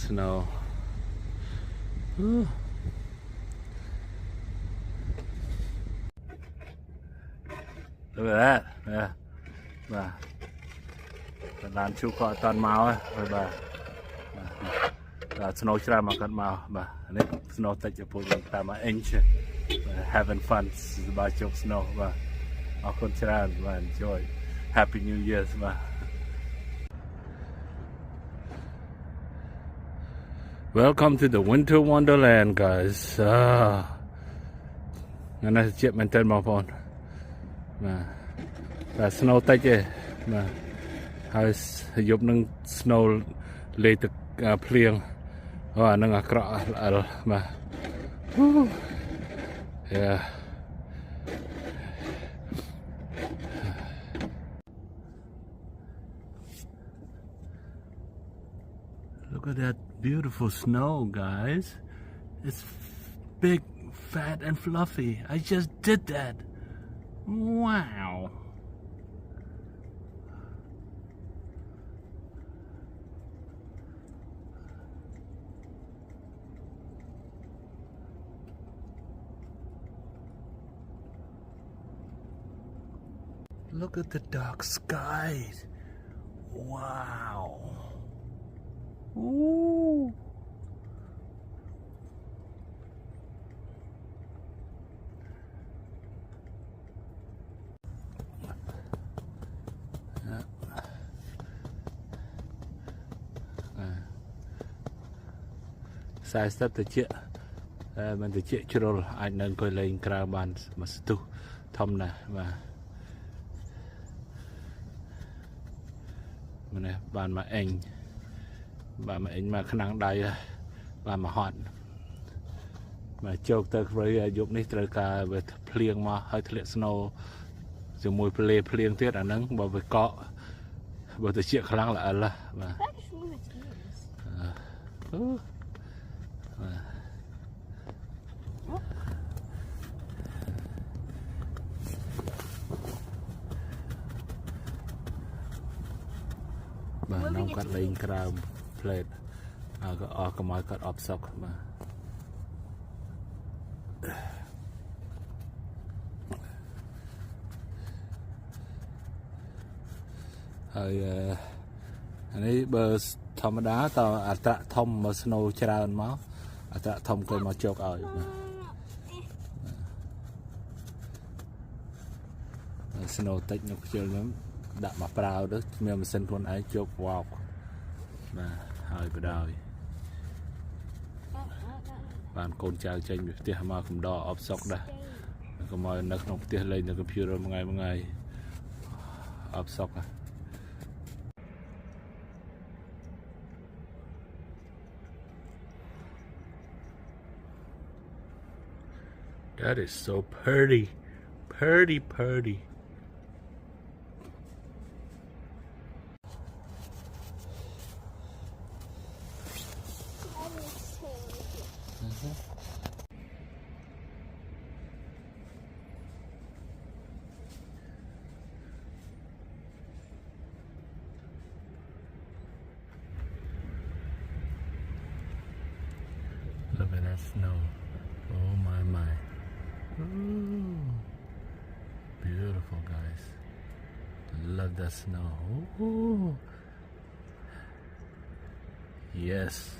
snow. Ooh. Look at that. Yeah. Bà đàn chú có toàn màu ấy. Rồi bà snow chra mà cắt màu. Bà này snow tách cho phụ nhân ta mà inch. Having fun. Bà chụp snow. Bà ở con chra và enjoy. Happy New Year's. Bà Welcome to the Winter Wonderland, guys. Ngày nay chuyện mình tên màu phone. Và snow tách ấy. Mà hơi giúp nâng snow lên từ plieng. Và nâng akra mà. Yeah. Look at that beautiful snow, guys. It's big, fat, and fluffy. I just did that. Wow. Look at the dark skies. Wow. Ooh. Sai sắp tới chuyện mình tới chuyện chưa rồi anh nên coi lên cả bàn mà tu thầm này và mình này bàn mà anh mà khả năng đây bàn mà hòn mà châu tới với dục ní tới cả về plieng mà hơi thiệt snow rồi mùi plieng tiết ở nắng bảo về cọ bảo tới chuyện khả năng là và bà nông cắt lên cào plate có cái máy cắt ốp sọc mà hơi anh ấy bờ thầm đá tao tạ thông mà snow chả máu tạ thông coi mà chọc ở snow tách nó chơi lắm đã mà prao đó mình xin con ấy chụp wow mà hơi bữa đời bạn con trai tranh việc tiệt mà cũng đo ốp sọc đây có mọi nước nông tiệt lên từ computer một ngày ốp sọc à. That is so pretty. Look at that snow. Oh my. Ooh. Beautiful, guys. Love that snow. Ooh. Yes.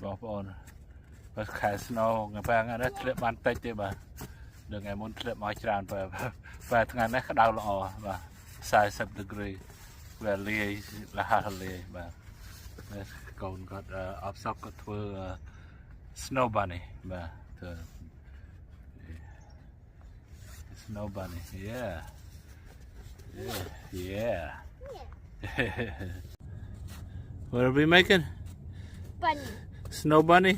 Bỏ ổn và khai snow ngày vàng ở đây thiệt ban tết đấy bà được ngày muốn thiệt mỏi tràn và ngày nay khá đau lọ và sai sub degree và lia là hạt lia và còn có ốp sọc có thưa snow bunny và snow bunny yeah What are we making? bunny. Snow bunny?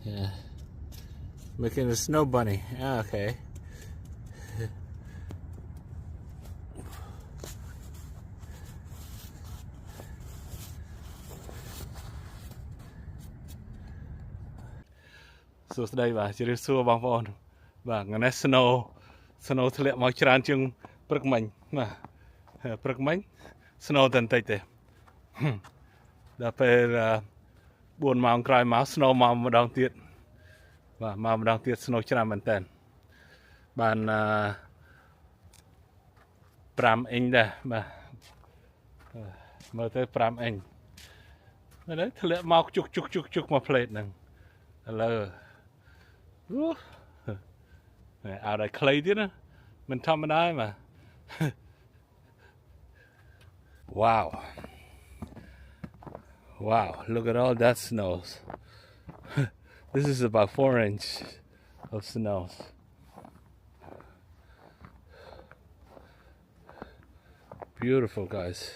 Yeah. Making a snow bunny. Ah, okay. So today, bà chỉ xua bằng phone. Bà ngày nay snowធ្លាក់មកច្រើនជាងព្រឹកមិញបាទព្រឹកមិញ snow តែបន្តិចទេដល់ពេល4 ម៉ោងក្រោយមក snow មកម្ដងទៀតបាទមកម្ដងទៀត snow ច្រើនមែនតើបាន5 inch ដែរបាទមើលទៅ5 inch នេះធ្លាក់មកជុកមកផ្លេតហ្នឹងឥឡូវអត់ឲ្យខ្លីទៀតណាមិនធម្មតាទេបាទ Wow. Wow, look at all that snows. This is about 4 inches of snows. Beautiful, guys.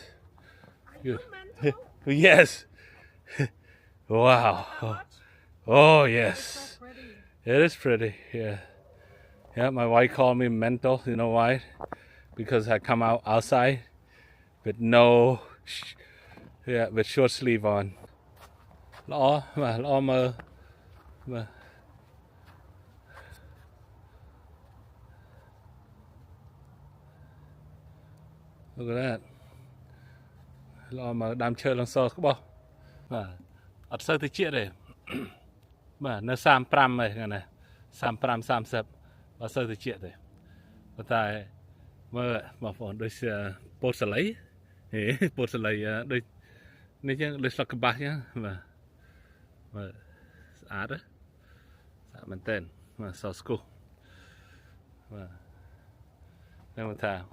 Yes. Wow. Oh, yes. It is pretty, yeah. Yeah, my wife called me mental. You know why? Because I come out outside with with short sleeve on. Look at that. Đam chơi lần sau có bao. Ở sơ tới chuyện đây. Nó 35 này này. 35 30 và sơ tới chuyện đây. Và tại mà phỏng đôi bột sả lấy. Bột sả lấy đôi này chứ đôi sọc bạc nhá mà át đó. Mình tên mà sau school. Và nên mà thà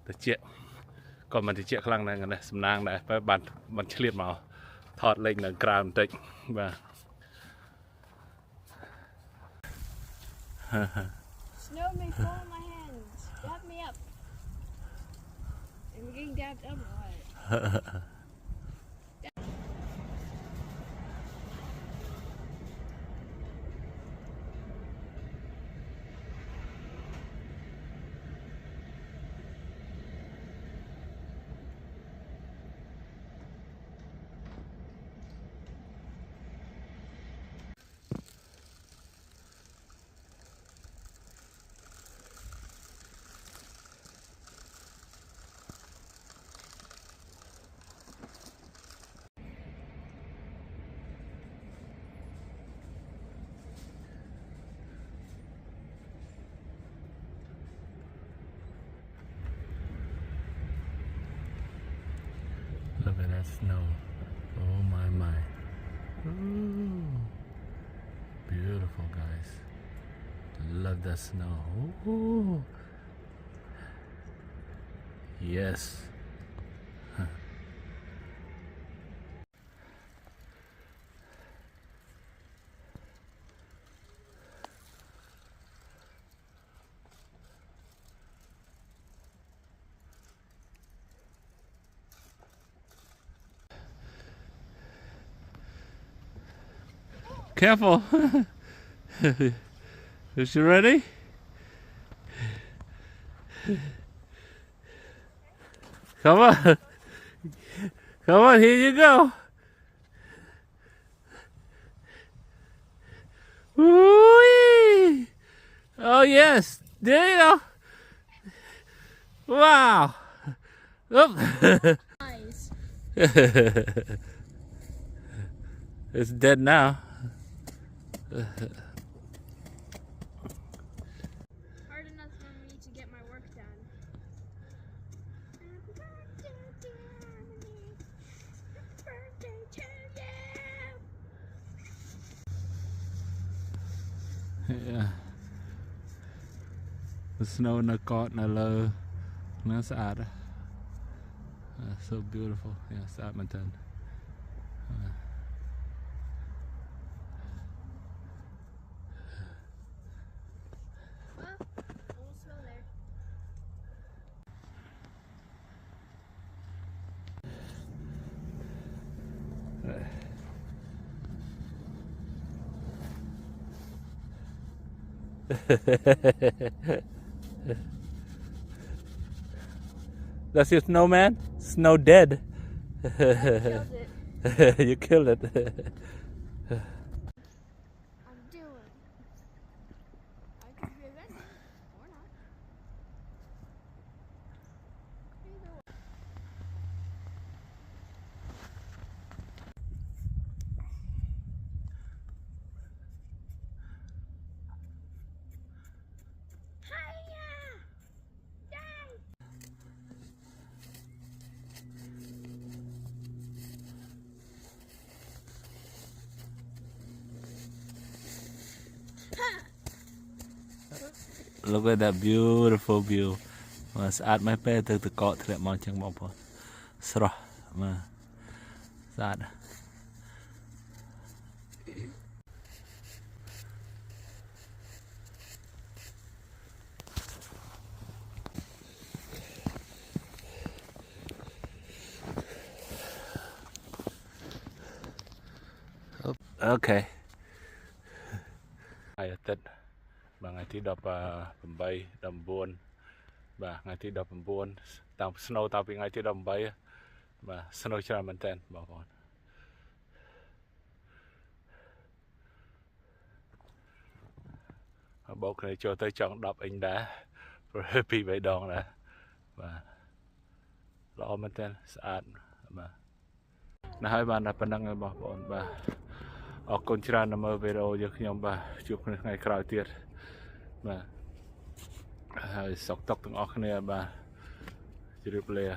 tới chuyện. Còn mình thì chuyện khăn này này sầm nang này phải bàn liệt màu thọt lên là ground tịnh và Snow may fall in my hands. Dab me up. And we're getting dabbed up a lot. Look at that snow. Oh my. Ooh. Beautiful, guys. Love that snow. Ooh. Yes. Careful. Is you ready? Come on. Come on, here you go. Woo-wee. Oh, yes. There you go. Wow. Oop. Nice. It's dead now. Hard enough for me to get my work done. Happy birthday, Dominic. Happy birthday to you. Yeah. The snow in the caught in the low. That's sad. So beautiful. Yeah, Edmonton. Almost fell there. That's your snowman? Snow dead. Killed it. You killed it. I'm doing. I could be revenge or not. Either way. Hiya! Yay! Look at that beautiful view. Mà sạch mấy pe từ từ cọ thì lại mong chẳng mong po. Sro mà sạch. Okay. Ngày Tết và ngày thứ 18 19 và ngày thứ 19តាម snow តាំងពីថ្ងៃទី 18បាទ snow ច្រើនមែនតើបងប្អូនបោកគ្នាចូលទៅចង់10អ៊ីងដែរព្រោះពីរបីដងដែរបាទល្អមែនតើស្អាតបាទណាស់ហើយបានតែប៉ុណ្្នឹងហើយបងប្អូនបាទអរគុណច្រើនដល់មើលវីដេអូយើងខ្ញុំបាទជួបគ្នាថ្ងៃក្រោយទៀតបាទហើយសុខទុក្ខទាំងអស់គ្នាបាទជម្រាបលា